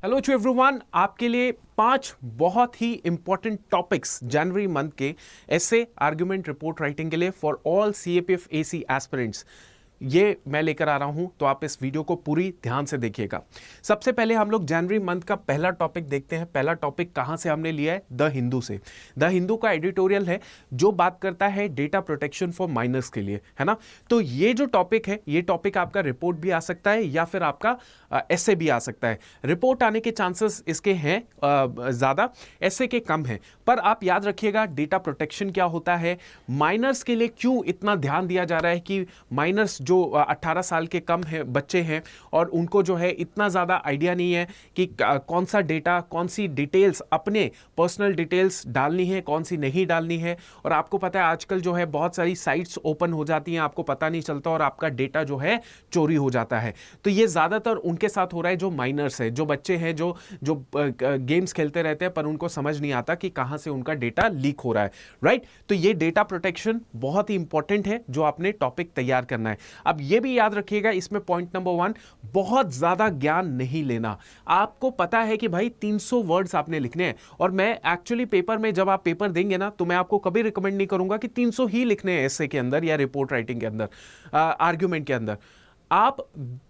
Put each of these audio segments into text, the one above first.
Hello to everyone, आपके लिए 5 बहुत ही इंपॉर्टेंट टॉपिक्स जनवरी मंथ के ऐसे आर्गुमेंट रिपोर्ट राइटिंग के लिए for all CAPF AC aspirants ये मैं लेकर आ रहा हूं, तो आप इस वीडियो को पूरी ध्यान से देखिएगा। सबसे पहले हम लोग जनवरी मंथ का पहला टॉपिक देखते हैं। पहला टॉपिक कहां से हमने लिया है? द हिंदू से। द हिंदू का एडिटोरियल है जो बात करता है डेटा प्रोटेक्शन फॉर माइनर्स के लिए, है ना। तो ये जो टॉपिक है, ये टॉपिक आपका रिपोर्ट भी आ सकता है या फिर आपका ऐसे भी आ सकता है। रिपोर्ट आने के चांसेस इसके हैं ज्यादा, ऐसे के कम हैं। पर आप याद रखिएगा डेटा प्रोटेक्शन क्या होता है, माइनर्स के लिए क्यों इतना ध्यान दिया जा रहा है कि माइनर्स जो 18 साल के कम है बच्चे हैं और उनको जो है इतना ज़्यादा आइडिया नहीं है कि कौन सा डेटा, कौन सी डिटेल्स, अपने पर्सनल डिटेल्स डालनी है, कौन सी नहीं डालनी है। और आपको पता है आजकल जो है बहुत सारी साइट्स ओपन हो जाती हैं, आपको पता नहीं चलता और आपका डेटा जो है चोरी हो जाता है। तो ये ज़्यादातर उनके साथ हो रहा है जो माइनर्स है, जो बच्चे हैं, जो जो गेम्स खेलते रहते हैं पर उनको समझ नहीं आता कि कहाँ से उनका डेटा लीक हो रहा है, राइट। तो ये डेटा प्रोटेक्शन बहुत ही इंपॉर्टेंट है जो आपने टॉपिक तैयार करना है। अब ये भी याद रखिएगा, इसमें पॉइंट नंबर 1, बहुत ज्यादा ज्ञान नहीं लेना। आपको पता है कि भाई 300 वर्ड्स आपने लिखने हैं और मैं एक्चुअली पेपर में, जब आप पेपर देंगे ना, तो मैं आपको कभी रिकमेंड नहीं करूंगा कि 300 ही लिखने हैं एसे के अंदर या रिपोर्ट राइटिंग के अंदर, आर्ग्यूमेंट के अंदर। आप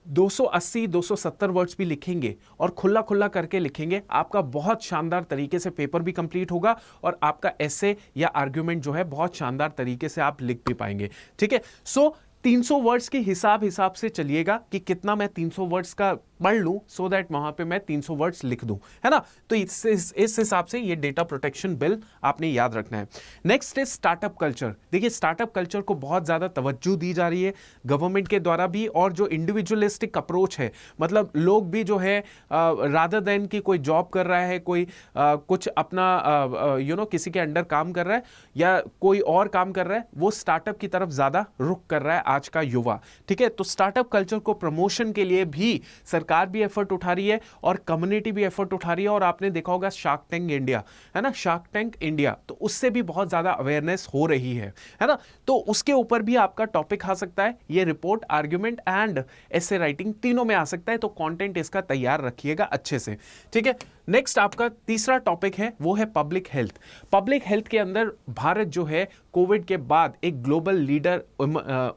280 270 वर्ड्स भी लिखेंगे और खुला खुला करके लिखेंगे, आपका बहुत शानदार तरीके से पेपर भी कंप्लीट होगा और आपका एसे या आर्ग्यूमेंट जो है बहुत शानदार तरीके से आप लिख भी पाएंगे, ठीक है। सो 300 वर्ड्स के हिसाब से चलिएगा कि कितना मैं 300 वर्ड्स का पढ़ लूं, सो दैट वहां पे मैं 300 वर्ड्स लिख दूं, है ना। तो इस हिसाब से ये डेटा प्रोटेक्शन बिल आपने याद रखना है। Next is startup culture. देखिए स्टार्टअप कल्चर को बहुत ज्यादा तवज्जो दी जा रही है गवर्नमेंट के द्वारा भी, और जो इंडिविजुअलिस्टिक अप्रोच है, मतलब लोग भी जो है रादर देन कि कोई जॉब कर रहा है, कोई कुछ अपना किसी के अंडर काम कर रहा है या कोई और काम कर रहा है, वो स्टार्टअप की तरफ ज्यादा रुख कर रहा है आज का युवा, ठीक है। तो स्टार्टअप कल्चर को प्रमोशन के लिए भी सरकार भी एफर्ट उठा रही है और कम्युनिटी भी एफर्ट उठा रही है। और आपने देखा होगा शार्क टैंक इंडिया, है ना, शार्क टैंक इंडिया, तो उससे भी बहुत ज्यादा अवेयरनेस हो रही है ना। तो उसके ऊपर भी आपका टॉपिक आ सकता है। ये report, argument and essay writing तीनों में आ सकता है, तो कंटेंट इसका तैयार रखिएगा अच्छे से, ठीक है। नेक्स्ट आपका तीसरा टॉपिक है, वो है पब्लिक हेल्थ। पब्लिक हेल्थ के अंदर भारत जो है कोविड के बाद एक ग्लोबल लीडर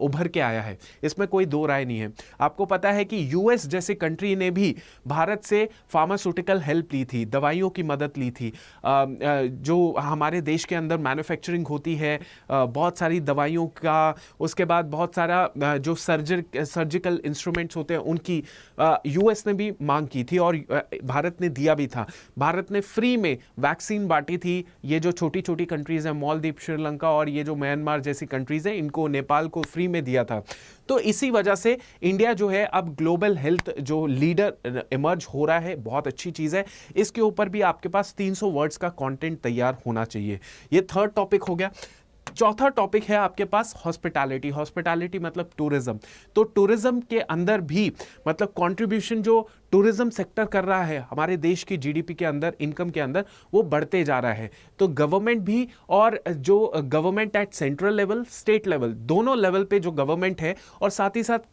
उभर के आया है, इसमें कोई दो राय नहीं है। आपको पता है कि यूएस जैसे कंट्री ने भी भारत से फार्मास्यूटिकल हेल्प ली थी, दवाइयों की मदद ली थी। जो हमारे देश के अंदर मैन्युफैक्चरिंग होती है बहुत सारी दवाइयों का, उसके बाद बहुत सारा जो सर्जिकल इंस्ट्रूमेंट्स होते हैं उनकी यूएस ने भी मांग की थी और भारत ने दिया भी था। भारत ने फ्री में वैक्सीन बांटी थी। ये जो छोटी छोटी कंट्रीज हैं, मालदीव, श्रीलंका और ये जो म्यांमार जैसी कंट्रीज हैं, इनको, नेपाल को फ्री में दिया था। तो इसी वजह से इंडिया जो है अब ग्लोबल हेल्थ जो लीडर इमर्ज हो रहा है, बहुत अच्छी चीज है। इसके ऊपर भी आपके पास 300 वर्ड्स का कंटेंट तैयार होना चाहिए। ये थर्ड टॉपिक हो गया। चौथा टॉपिक है आपके पास हॉस्पिटैलिटी। हॉस्पिटैलिटी मतलब टूरिज्म। तो टूरिज्म के अंदर भी मतलब कंट्रीब्यूशन जो टूरिज्म सेक्टर कर रहा है हमारे देश की जीडीपी के अंदर, इनकम के अंदर, वो बढ़ते जा रहा है। तो गवर्नमेंट भी, और जो government at central level, state level, दोनों लेवल पे जो गवर्नमेंट है और साथ ही साथ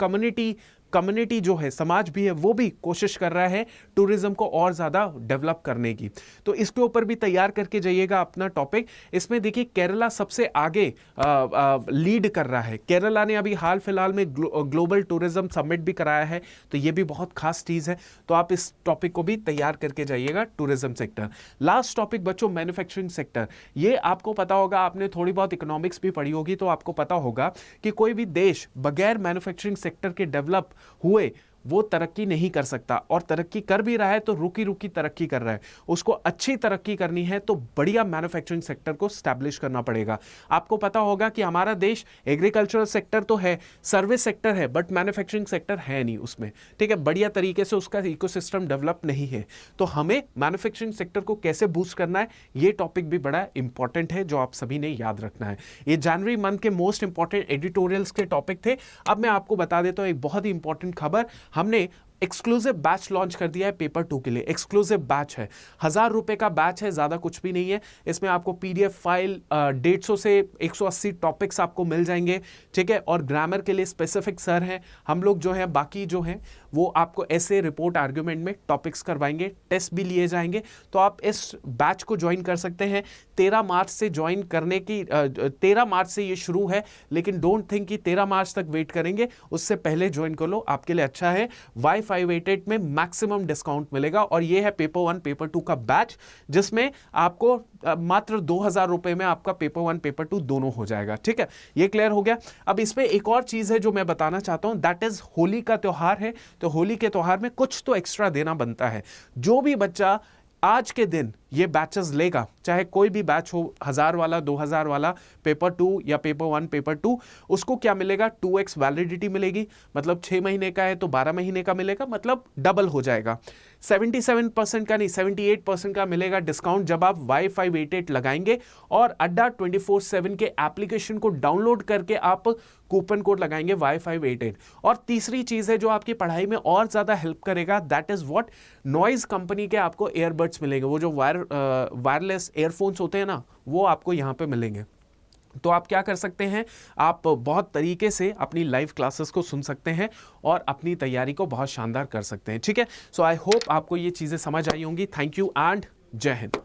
कम्युनिटी जो है, समाज भी है, वो भी कोशिश कर रहा है टूरिज्म को और ज्यादा डेवलप करने की। तो इसके ऊपर भी तैयार करके जाइएगा अपना टॉपिक। इसमें देखिए केरला सबसे आगे लीड कर रहा है। केरला ने अभी हाल फिलहाल में ग्लोबल टूरिज्म समिट भी कराया है, तो ये भी बहुत खास चीज है। तो आप इस टॉपिक को भी तैयार करके जाइएगा, टूरिज्म सेक्टर। लास्ट टॉपिक बच्चों, मैन्युफैक्चरिंग सेक्टर। ये आपको पता होगा, आपने थोड़ी बहुत इकोनॉमिक्स भी पढ़ी होगी, तो आपको पता होगा कि कोई भी देश बगैर मैन्युफैक्चरिंग सेक्टर के डेवलप हुए वो तरक्की नहीं कर सकता, और तरक्की कर भी रहा है तो रुकी रुकी तरक्की कर रहा है। उसको अच्छी तरक्की करनी है तो बढ़िया मैन्युफैक्चरिंग सेक्टर को स्टैब्लिश करना पड़ेगा। आपको पता होगा कि हमारा देश एग्रीकल्चरल सेक्टर तो है, सर्विस सेक्टर है, बट मैन्युफैक्चरिंग सेक्टर है नहीं उसमें, ठीक है। बढ़िया तरीके से उसका इकोसिस्टम डेवलप नहीं है। तो हमें मैन्युफैक्चरिंग सेक्टर को कैसे बूस्ट करना है, ये टॉपिक भी बड़ा इंपॉर्टेंट है जो आप सभी ने याद रखना है। ये जनवरी मंथ के मोस्ट इंपॉर्टेंट एडिटोरियल्स के टॉपिक थे। अब मैं आपको बता देता हूं एक बहुत ही इंपॉर्टेंट खबर। हमने एक्सक्लूसिव बैच लॉन्च कर दिया है पेपर 2 के लिए। एक्सक्लूसिव बैच है, 1000 रुपए का बैच है, ज्यादा कुछ भी नहीं है। इसमें आपको पीडीएफ फाइल 150 से 180 टॉपिक्स आपको मिल जाएंगे, ठीक है। और ग्रामर के लिए स्पेसिफिक सर हैं, हम लोग जो है बाकी जो हैं वो आपको ऐसे रिपोर्ट आर्ग्यूमेंट में टॉपिक्स करवाएंगे, टेस्ट भी लिए जाएंगे। तो आप इस बैच को ज्वाइन कर सकते हैं। 13 मार्च से ज्वाइन करने की 13 मार्च से ये शुरू है, लेकिन डोंट थिंक कि 13 मार्च तक वेट करेंगे, उससे पहले ज्वाइन कर लो, आपके लिए अच्छा है। Y588 में मैक्सिमम डिस्काउंट मिलेगा। और ये है पेपर 1 पेपर 2 का बैच, जिसमें आपको मात्र 2000 रुपए में आपका पेपर 1 पेपर 2 दोनों हो जाएगा, ठीक है। ये क्लियर हो गया। अब इसमें एक और चीज है जो मैं बताना चाहता हूं, दैट इज होली का त्योहार है। तो होली के त्योहार में कुछ तो एक्स्ट्रा देना बनता है। जो भी बच्चा आज के दिन ये बैचेस लेगा, चाहे कोई भी बैच हो, 1000 वाला, 2000 वाला, पेपर 2 या पेपर 1 पेपर 2, उसको क्या मिलेगा, 2x वैलिडिटी मिलेगी। मतलब 6 महीने का है तो 12 महीने का मिलेगा, मतलब डबल हो जाएगा। 77% का नहीं, 78% का मिलेगा डिस्काउंट जब आप Y588 लगाएंगे और अड्डा 24/7 के एप्लीकेशन को डाउनलोड करके आप कूपन कोड लगाएंगे Y588। और तीसरी चीज है जो आपकी पढ़ाई में और ज्यादा हेल्प करेगा, that is what, noise company के आपको ईयरबड्स मिलेंगे। वो जो वायरलेस एयरफोन्स होते हैं ना, वो आपको यहां पे मिलेंगे। तो आप क्या कर सकते हैं, आप बहुत तरीके से अपनी लाइव क्लासेस को सुन सकते हैं और अपनी तैयारी को बहुत शानदार कर सकते हैं, ठीक है। सो आई होप आपको ये चीजें समझ आई होंगी। थैंक यू एंड जय हिंद।